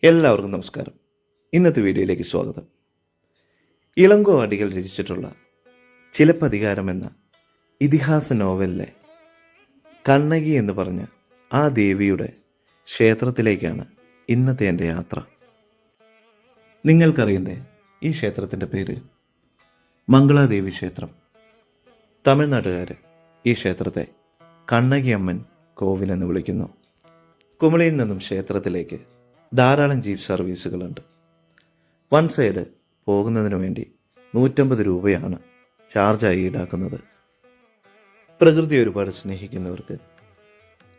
എല്ലാവർക്കും നമസ്കാരം. ഇന്നത്തെ വീഡിയോയിലേക്ക് സ്വാഗതം. ഇളങ്കോ അടികൾ രചിച്ചിട്ടുള്ള ചിലപ്പതികാരം എന്ന ഇതിഹാസ നോവലിലെ കണ്ണകി എന്ന് പറഞ്ഞ ആ ദേവിയുടെ ക്ഷേത്രത്തിലേക്കാണ് ഇന്നത്തെ എൻ്റെ യാത്ര. നിങ്ങൾക്കറിയണ്ടേ ഈ ക്ഷേത്രത്തിൻ്റെ പേര്? മംഗളാദേവി ക്ഷേത്രം. തമിഴ്നാട്ടുകാർ ഈ ക്ഷേത്രത്തെ കണ്ണകി അമ്മൻ കോവിൽ എന്ന് വിളിക്കുന്നു. കുമളിയിൽ നിന്നും ക്ഷേത്രത്തിലേക്ക് ധാരാളം ജീപ്പ് സർവീസുകളുണ്ട്. വൺ സൈഡ് പോകുന്നതിന് വേണ്ടി 150 രൂപയാണ് ചാർജായി ഈടാക്കുന്നത്. പ്രകൃതി ഒരുപാട് സ്നേഹിക്കുന്നവർക്ക്,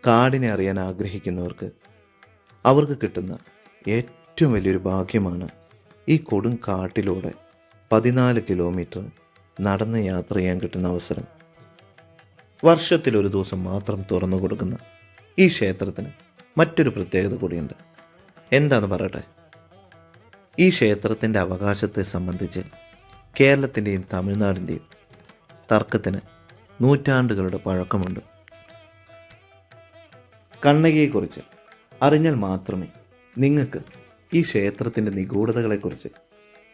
കാടിനെ അറിയാൻ ആഗ്രഹിക്കുന്നവർക്ക് അവർക്ക് കിട്ടുന്ന ഏറ്റവും വലിയൊരു ഭാഗ്യമാണ് ഈ കൊടും കാട്ടിലൂടെ 14 കിലോമീറ്റർ നടന്ന് യാത്ര ചെയ്യാൻ കിട്ടുന്ന അവസരം. വർഷത്തിലൊരു ദിവസം മാത്രം തുറന്നു കൊടുക്കുന്ന ഈ ക്ഷേത്രത്തിന് മറ്റൊരു പ്രത്യേകത കൂടിയുണ്ട്. എന്താണെന്ന് പറയട്ടെ. ഈ ക്ഷേത്രത്തിൻ്റെ അവകാശത്തെ സംബന്ധിച്ച് കേരളത്തിൻ്റെയും തമിഴ്നാടിൻ്റെയും തർക്കത്തിന് നൂറ്റാണ്ടുകളുടെ പഴക്കമുണ്ട്. കണ്ണകിയെക്കുറിച്ച് അറിഞ്ഞാൽ മാത്രമേ നിങ്ങൾക്ക് ഈ ക്ഷേത്രത്തിൻ്റെ നിഗൂഢതകളെക്കുറിച്ച്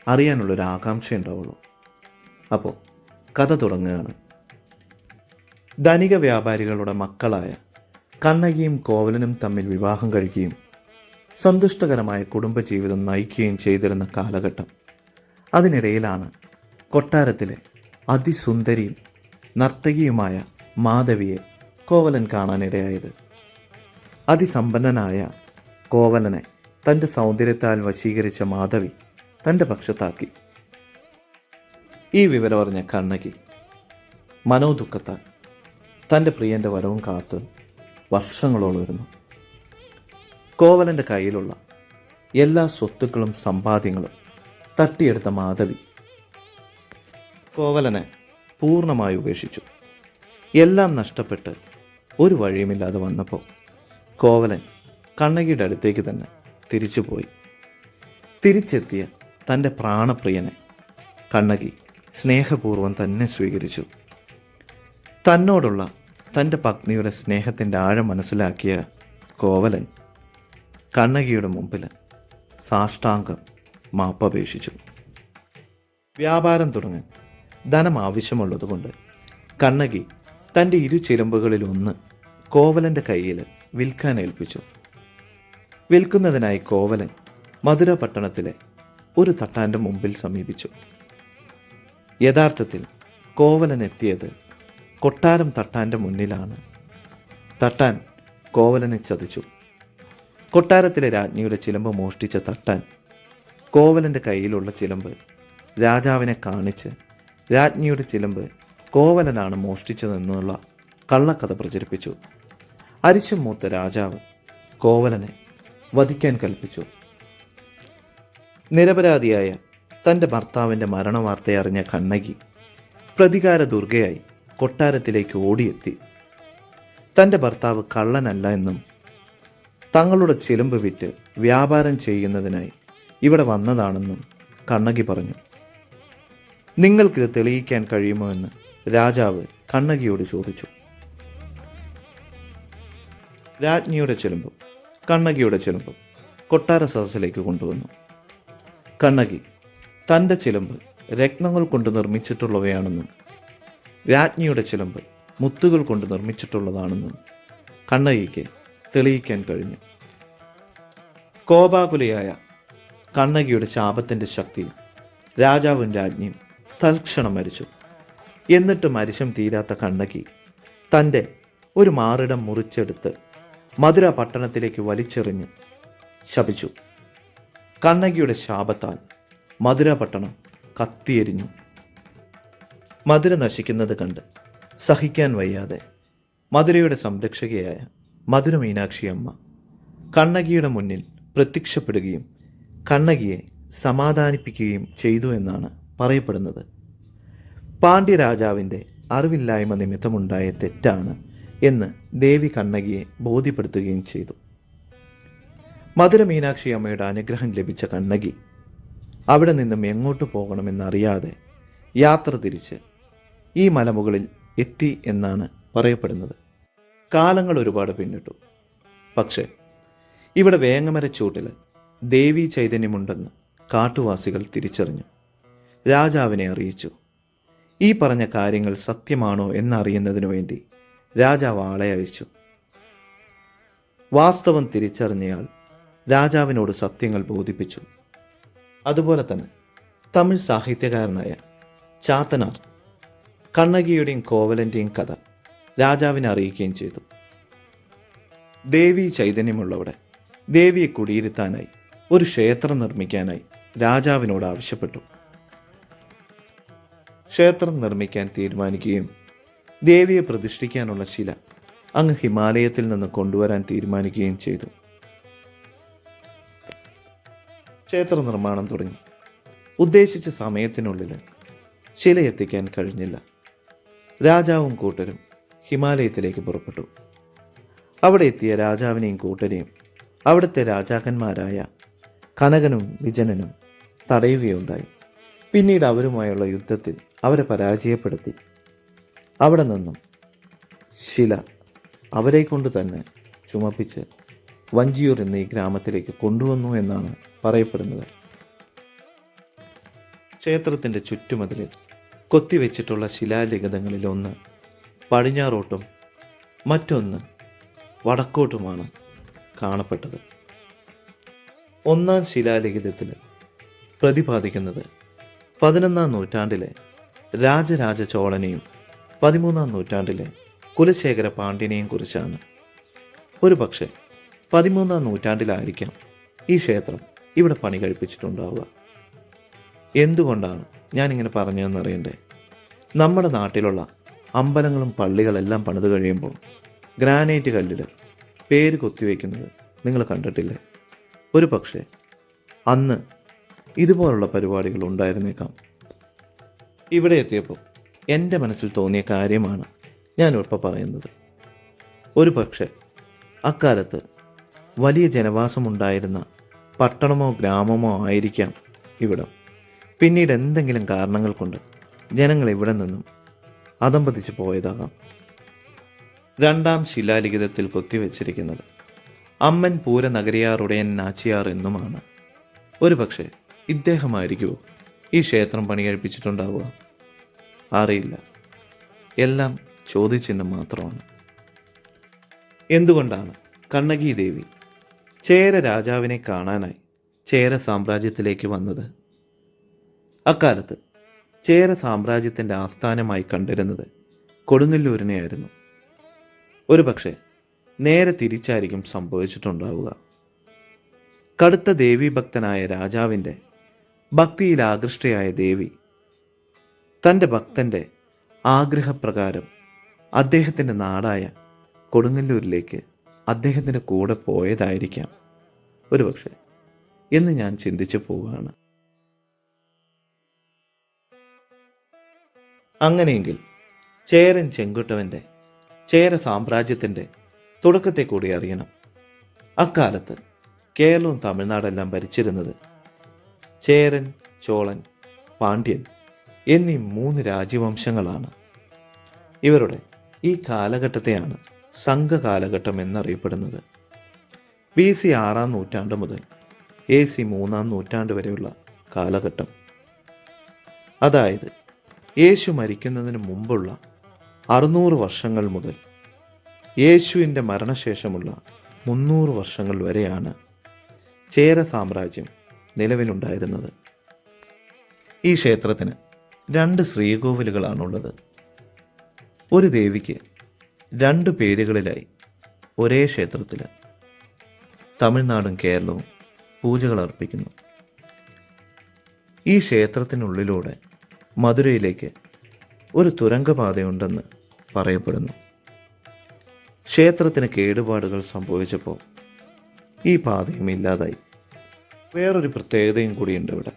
അറിയാനുള്ളൊരു ആകാംക്ഷ ഉണ്ടാവുള്ളൂ. അപ്പോൾ കഥ തുടങ്ങുകയാണ്. ധനിക വ്യാപാരികളുടെ മക്കളായ കണ്ണകിയും കോവലനും തമ്മിൽ വിവാഹം കഴിക്കുകയും സന്തുഷ്ടകരമായ കുടുംബജീവിതം നയിക്കുകയും ചെയ്തിരുന്ന കാലഘട്ടം. അതിനിടയിലാണ് കൊട്ടാരത്തിലെ അതിസുന്ദരിയും നർത്തകിയുമായ മാധവിയെ കോവലൻ കാണാനിടയായത്. അതിസമ്പന്നനായ കോവലനെ തൻ്റെ സൗന്ദര്യത്താൽ വശീകരിച്ച മാധവി തൻ്റെ പക്ഷത്താക്കി. ഈ വിവരം അറിഞ്ഞ കണ്ണകി മനോദുഃഖത്താൽ തൻ്റെ പ്രിയൻ്റെ വരവും കാത്ത് വർഷങ്ങളോളം ഇരുന്നു. കോവലൻ്റെ കയ്യിലുള്ള എല്ലാ സ്വത്തുക്കളും സമ്പാദ്യങ്ങളും തട്ടിയെടുത്ത മാധവി കോവലനെ പൂർണ്ണമായി ഉപേക്ഷിച്ചു. എല്ലാം നഷ്ടപ്പെട്ട് ഒരു വഴിയുമില്ലാതെ വന്നപ്പോൾ കോവലൻ കണ്ണകിയുടെ അടുത്തേക്ക് തന്നെ തിരിച്ചുപോയി. തിരിച്ചെത്തിയ തൻ്റെ പ്രാണപ്രിയനെ കണ്ണകി സ്നേഹപൂർവ്വം തന്നെ സ്വീകരിച്ചു. തന്നോടുള്ള തൻ്റെ പത്നിയുടെ സ്നേഹത്തിൻ്റെ ആഴം മനസ്സിലാക്കിയ കോവലൻ കണ്ണകിയുടെ മുമ്പിൽ സാഷ്ടാംഗം മാപ്പപേക്ഷിച്ചു. വ്യാപാരം തുടങ്ങാൻ ധനം ആവശ്യമുള്ളതുകൊണ്ട് കണ്ണകി തൻ്റെ ഇരു ചിലമ്പുകളിലൊന്ന് കോവലൻ്റെ കയ്യിൽ വിൽക്കാൻ ഏൽപ്പിച്ചു. വിൽക്കുന്നതിനായി കോവലൻ മധുര പട്ടണത്തിലെ ഒരു തട്ടാൻ്റെ മുമ്പിൽ സമീപിച്ചു. യഥാർത്ഥത്തിൽ കോവലൻ എത്തിയത് കൊട്ടാരം തട്ടാൻ്റെ മുന്നിലാണ്. തട്ടാൻ കോവലനെ ചതിച്ചു. കൊട്ടാരത്തിലെ രാജ്ഞിയുടെ ചിലമ്പ് മോഷ്ടിച്ച തട്ടാൻ കോവലൻ്റെ കയ്യിലുള്ള ചിലമ്പ് രാജാവിനെ കാണിച്ച് രാജ്ഞിയുടെ ചിലമ്പ് കോവലനാണ് മോഷ്ടിച്ചതെന്നുള്ള കള്ളക്കഥ പ്രചരിപ്പിച്ചു. അരിശം മൂത്ത രാജാവ് കോവലനെ വധിക്കാൻ കൽപ്പിച്ചു. നിരപരാധിയായ തൻ്റെ ഭർത്താവിൻ്റെ മരണവാർത്തയറിഞ്ഞ കണ്ണകി പ്രതികാര ദുർഗയായി കൊട്ടാരത്തിലേക്ക് ഓടിയെത്തി. തൻ്റെ ഭർത്താവ് കള്ളനല്ല എന്നും തങ്ങളുടെ ചിലമ്പ് വിറ്റ് വ്യാപാരം ചെയ്യുന്നതിനായി ഇവിടെ വന്നതാണെന്നും കണ്ണകി പറഞ്ഞു. നിങ്ങൾക്കിത് തെളിയിക്കാൻ കഴിയുമോ എന്ന് രാജാവ് കണ്ണകിയോട് ചോദിച്ചു. രാജ്ഞിയുടെ ചിലമ്പും കണ്ണകിയുടെ ചിലമ്പും കൊട്ടാര സദസ്സിലേക്ക് കൊണ്ടുവന്നു. കണ്ണകി തൻ്റെ ചിലമ്പ് രത്നങ്ങൾ കൊണ്ട് നിർമ്മിച്ചിട്ടുള്ളവയാണെന്നും രാജ്ഞിയുടെ ചിലമ്പ് മുത്തുകൾ കൊണ്ട് നിർമ്മിച്ചിട്ടുള്ളതാണെന്നും കണ്ണകിക്ക് തെളിയിക്കാൻ കഴിഞ്ഞു. കോപാകുലയായ കണ്ണകിയുടെ ശാപത്തിൻ്റെ ശക്തിയിൽ രാജാവും രാജ്ഞിയും തൽക്ഷണം മരിച്ചു. എന്നിട്ടും അരിശം തീരാത്ത കണ്ണകി തൻ്റെ ഒരു മാറിടം മുറിച്ചെടുത്ത് മധുര പട്ടണത്തിലേക്ക് വലിച്ചെറിഞ്ഞ് ശപിച്ചു. കണ്ണകിയുടെ ശാപത്താൽ മധുര പട്ടണം കത്തിയെരിഞ്ഞു. മധുര നശിക്കുന്നത് കണ്ട് സഹിക്കാൻ വയ്യാതെ മധുരയുടെ സംരക്ഷകയായ മധുര മീനാക്ഷി അമ്മ കണ്ണകിയുടെ മുന്നിൽ പ്രത്യക്ഷപ്പെടുകയും കണ്ണകിയെ സമാധാനിപ്പിക്കുകയും ചെയ്തു എന്നാണ് പറയപ്പെടുന്നത്. പാണ്ഡ്യരാജാവിൻ്റെ അറിവില്ലായ്മ നിമിത്തമുണ്ടായ തെറ്റാണ് എന്ന് ദേവി കണ്ണകിയെ ബോധ്യപ്പെടുത്തുകയും ചെയ്തു. മധുര മീനാക്ഷി അമ്മയുടെ അനുഗ്രഹം ലഭിച്ച കണ്ണകി അവിടെ നിന്നും എങ്ങോട്ട് പോകണമെന്നറിയാതെ യാത്ര തിരിച്ച് ഈ മലമുകളിൽ എത്തി എന്നാണ് പറയപ്പെടുന്നത്. കാലങ്ങൾ ഒരുപാട് പിന്നിട്ടു. പക്ഷേ ഇവിടെ വേങ്ങമരച്ചൂട്ടിൽ ദേവീ ചൈതന്യമുണ്ടെന്ന് കാട്ടുവാസികൾ തിരിച്ചറിഞ്ഞു. രാജാവിനെ അറിയിച്ചു. ഈ പറഞ്ഞ കാര്യങ്ങൾ സത്യമാണോ എന്നറിയുന്നതിനു വേണ്ടി രാജാവ് ആളെ അയച്ചു. വാസ്തവം തിരിച്ചറിഞ്ഞയാൾ രാജാവിനോട് സത്യങ്ങൾ ബോധിപ്പിച്ചു. അതുപോലെ തന്നെ തമിഴ് സാഹിത്യകാരനായ ചാത്തനാർ കണ്ണകിയുടെയും കോവലൻ്റെയും കഥ രാജാവിനെ അറിയിക്കുകയും ചെയ്തു. ദേവീ ചൈതന്യമുള്ളവിടെ ദേവിയെ കുടിയിരുത്താനായി ഒരു ക്ഷേത്രം നിർമ്മിക്കാനായി രാജാവിനോട് ആവശ്യപ്പെട്ടു. ക്ഷേത്രം നിർമ്മിക്കാൻ തീരുമാനിക്കുകയും ദേവിയെ പ്രതിഷ്ഠിക്കാനുള്ള ശില അങ്ങ് ഹിമാലയത്തിൽ നിന്ന് കൊണ്ടുവരാൻ തീരുമാനിക്കുകയും ചെയ്തു. ക്ഷേത്ര നിർമ്മാണം തുടങ്ങി. ഉദ്ദേശിച്ച സമയത്തിനുള്ളിൽ ശില എത്തിക്കാൻ കഴിഞ്ഞില്ല. രാജാവും കൂട്ടരും ഹിമാലയത്തിലേക്ക് പുറപ്പെട്ടു. അവിടെ എത്തിയ രാജാവിനെയും കൂട്ടരെയും അവിടുത്തെ രാജാക്കന്മാരായ കനകനും വിജനനും തടയുകയുണ്ടായി. പിന്നീട് അവരുമായുള്ള യുദ്ധത്തിൽ അവരെ പരാജയപ്പെടുത്തി അവിടെ നിന്നും ശില അവരെ കൊണ്ട് തന്നെ ചുമപ്പിച്ച് വഞ്ചിയൂർ എന്ന ഈ ഗ്രാമത്തിലേക്ക് കൊണ്ടുവന്നു എന്നാണ് പറയപ്പെടുന്നത്. ക്ഷേത്രത്തിൻ്റെ ചുറ്റുമതിലിൽ കൊത്തിവെച്ചിട്ടുള്ള ശിലാലിഖിതങ്ങളിൽ ഒന്ന് പടിഞ്ഞാറോട്ടും മറ്റൊന്ന് വടക്കോട്ടുമാണ് കാണപ്പെട്ടത്. ഒന്നാം ശിലാലിഖിതത്തിൽ പ്രതിപാദിക്കുന്നത് 11-ാം നൂറ്റാണ്ടിലെ രാജരാജ ചോളനെയും 13-ാം നൂറ്റാണ്ടിലെ കുലശേഖര പാണ്ഡ്യനെയും കുറിച്ചാണ്. ഒരു പക്ഷേ 13-ാം നൂറ്റാണ്ടിലായിരിക്കാം ഈ ക്ഷേത്രം ഇവിടെ പണി കഴിപ്പിച്ചിട്ടുണ്ടാവുക. എന്തുകൊണ്ടാണ് ഞാനിങ്ങനെ പറഞ്ഞതെന്നറിയണ്ടേ? നമ്മുടെ നാട്ടിലുള്ള അമ്പലങ്ങളും പള്ളികളെല്ലാം പണിത് കഴിയുമ്പോൾ ഗ്രാനൈറ്റ് കല്ലിൽ പേര് കൊത്തിവെക്കുന്നത് നിങ്ങൾ കണ്ടിട്ടില്ലേ? ഒരു പക്ഷേ അന്ന് ഇതുപോലുള്ള പരിപാടികൾ ഉണ്ടായിരുന്നേക്കാം. ഇവിടെ എത്തിയപ്പോൾ എൻ്റെ മനസ്സിൽ തോന്നിയ കാര്യമാണ് ഞാനിപ്പോൾ പറയുന്നത്. ഒരു പക്ഷേ അക്കാലത്ത് വലിയ ജനവാസമുണ്ടായിരുന്ന പട്ടണമോ ഗ്രാമമോ ആയിരിക്കാം ഇവിടം. പിന്നീട് എന്തെങ്കിലും കാരണങ്ങൾ കൊണ്ട് ജനങ്ങൾ ഇവിടെ നിന്നും അധംപതിച്ച് പോയതാകാം. രണ്ടാം ശിലാലിഖിതത്തിൽ കൊത്തിവെച്ചിരിക്കുന്നത് അമ്മൻ പൂര നഗരിയാറുടയൻ നാച്ചിയാർ എന്നുമാണ്. ഒരു പക്ഷേ ഇദ്ദേഹമായിരിക്കുമോ ഈ ക്ഷേത്രം പണി കഴിപ്പിച്ചിട്ടുണ്ടാവുക? അറിയില്ല. എല്ലാം ചോദ്യചിഹ്നം മാത്രമാണ്. എന്തുകൊണ്ടാണ് കണ്ണകി ദേവി ചേര രാജാവിനെ കാണാനായി ചേര സാമ്രാജ്യത്തിലേക്ക് വന്നത്? അക്കാലത്ത് ചേര സാമ്രാജ്യത്തിൻ്റെ ആസ്ഥാനമായി കണ്ടിരുന്നത് കൊടുങ്ങല്ലൂരിനെയായിരുന്നു. ഒരു പക്ഷേ നേരെ തിരിച്ചായിരിക്കും സംഭവിച്ചിട്ടുണ്ടാവുക. കടുത്ത ദേവീഭക്തനായ രാജാവിൻ്റെ ഭക്തിയിൽ ആകൃഷ്ടയായ ദേവി തൻ്റെ ഭക്തൻ്റെ ആഗ്രഹപ്രകാരം അദ്ദേഹത്തിൻ്റെ നാടായ കൊടുങ്ങല്ലൂരിലേക്ക് അദ്ദേഹത്തിൻ്റെ കൂടെ പോയതായിരിക്കാം ഒരുപക്ഷെ എന്ന് ഞാൻ ചിന്തിച്ചു പോവുകയാണ്. അങ്ങനെയെങ്കിൽ ചേരൻ ചെങ്കുട്ടവൻ്റെ ചേര സാമ്രാജ്യത്തിൻ്റെ തുടക്കത്തെ കൂടി അറിയണം. അക്കാലത്ത് കേരളവും തമിഴ്നാടെല്ലാം ഭരിച്ചിരുന്നത് ചേരൻ, ചോളൻ, പാണ്ഡ്യൻ എന്നീ 3 രാജ്യവംശങ്ങളാണ്. ഇവരുടെ ഈ കാലഘട്ടത്തെയാണ് സംഘകാലഘട്ടം എന്നറിയപ്പെടുന്നത്. BC 6-ാം നൂറ്റാണ്ട് മുതൽ AC 3-ാം നൂറ്റാണ്ട് വരെയുള്ള കാലഘട്ടം, അതായത് യേശു മരിക്കുന്നതിന് മുമ്പുള്ള 600 വർഷങ്ങൾ മുതൽ യേശുവിൻ്റെ മരണശേഷമുള്ള 300 വർഷങ്ങൾ വരെയാണ് ചേര സാമ്രാജ്യം നിലവിലുണ്ടായിരുന്നത്. ഈ ക്ഷേത്രത്തിന് 2 ശ്രീകോവിലുകളാണുള്ളത്. ഒരു ദേവിക്ക് 2 പേരുകളിലായി ഒരേ ക്ഷേത്രത്തിൽ തമിഴ്നാടും കേരളവും പൂജകൾ അർപ്പിക്കുന്നു. ഈ ക്ഷേത്രത്തിനുള്ളിലൂടെ മധുരയിലേക്ക് ഒരു തുരങ്കപാതയുണ്ടെന്ന് പറയപ്പെടുന്നു. ക്ഷേത്രത്തിന് കേടുപാടുകൾ സംഭവിച്ചപ്പോൾ ഈ പാതയും ഇല്ലാതായി. വേറൊരു പ്രത്യേകതയും കൂടിയുണ്ട് ഇവിടെ.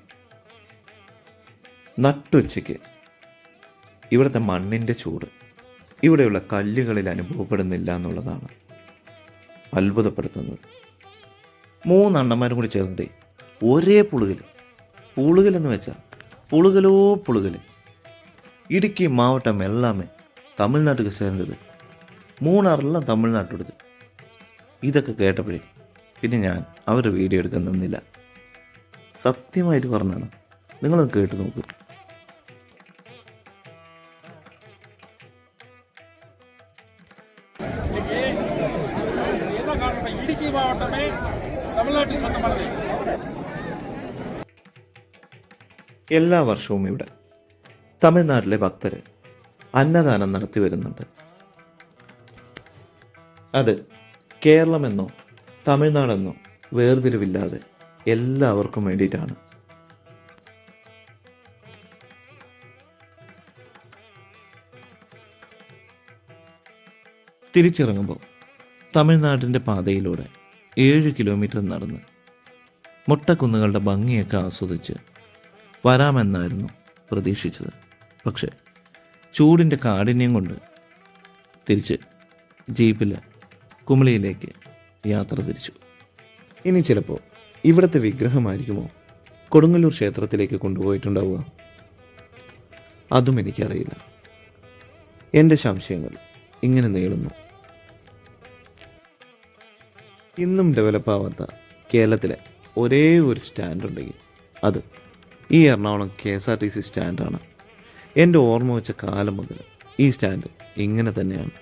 നട്ടുച്ചയ്ക്ക് ഇവിടുത്തെ മണ്ണിൻ്റെ ചൂട് ഇവിടെയുള്ള കല്ലുകളിൽ അനുഭവപ്പെടുന്നില്ല എന്നുള്ളതാണ് അത്ഭുതപ്പെടുത്തുന്നത്. 3 അണ്ണന്മാരും കൂടി ചേർന്നിട്ട് ഒരേ പുളുകലെന്ന് വെച്ചാൽ പുളുകലോ പുളുകൽ. ഇടുക്കി മാവട്ടം എല്ലാമേ തമിഴ്നാട്ടുക്ക് ചേർന്നത്, മൂന്നാറെല്ലാം തമിഴ്നാട്ടിലെടുത്ത്. ഇതൊക്കെ കേട്ടപ്പോഴേ പിന്നെ ഞാൻ അവരുടെ വീഡിയോ എടുക്കാൻ നിന്നില്ല. സത്യമായിട്ട് പറഞ്ഞാണ്. നിങ്ങളത് കേട്ട് നോക്കൂ. ഇടുക്കി മാവട്ടമേ തമിഴ്നാട്ടിൽ സ്വന്തമാണത്. എല്ലാ വർഷവും ഇവിടെ തമിഴ്നാട്ടിലെ ഭക്തർ അന്നദാനം നടത്തി വരുന്നുണ്ട്. അത് കേരളമെന്നോ തമിഴ്നാടെന്നോ വേർതിരിവില്ലാതെ എല്ലാവർക്കും വേണ്ടിയിട്ടാണ്. തിരിച്ചിറങ്ങുമ്പോൾ തമിഴ്നാടിൻ്റെ പാതയിലൂടെ 7 കിലോമീറ്റർ നടന്ന് മൊട്ടക്കുന്നുകളുടെ ഭംഗിയൊക്കെ ആസ്വദിച്ച് വരാമെന്നായിരുന്നു പ്രതീക്ഷിച്ചത്. പക്ഷേ ചൂടിൻ്റെ കാഠിന്യം കൊണ്ട് തിരിച്ച് ജീപ്പിൽ കുമളിയിലേക്ക് യാത്ര തിരിച്ചു. ഇനി ചിലപ്പോൾ ഇവിടുത്തെ വിഗ്രഹമായിരിക്കുമോ കൊടുങ്ങല്ലൂർ ക്ഷേത്രത്തിലേക്ക് കൊണ്ടുപോയിട്ടുണ്ടാവുക? അതും എനിക്കറിയില്ല. എൻ്റെ സംശയങ്ങൾ ഇങ്ങനെ നീളുന്നു. ഇന്നും ഡെവലപ്പാവാത്ത കേരളത്തിലെ ഒരേ ഒരു സ്റ്റാൻഡ് ഉണ്ടെങ്കിൽ അത് ഈ എറണാകുളം KSRTC സ്റ്റാൻഡാണ്. എൻ്റെ ഓർമ്മ വെച്ച കാലം മുതൽ ഈ സ്റ്റാൻഡ് ഇങ്ങനെ തന്നെയാണ്.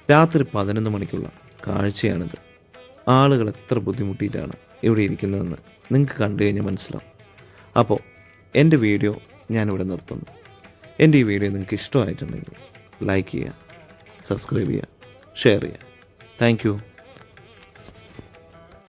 രാത്രി 11 മണിക്കുള്ള കാഴ്ചയാണിത്. ആളുകൾ എത്ര ബുദ്ധിമുട്ടിയിട്ടാണ് ഇവിടെ ഇരിക്കുന്നതെന്ന് നിങ്ങൾക്ക് കണ്ടു കഴിഞ്ഞാൽ മനസ്സിലാവും. അപ്പോൾ എൻ്റെ വീഡിയോ ഞാനിവിടെ നിർത്തുന്നു. എൻ്റെ ഈ വീഡിയോ നിങ്ങൾക്ക് ഇഷ്ടമായിട്ടുണ്ടെങ്കിൽ ലൈക്ക് ചെയ്യുക, സബ്സ്ക്രൈബ് ചെയ്യുക, ഷെയർ ചെയ്യുക. Thank you.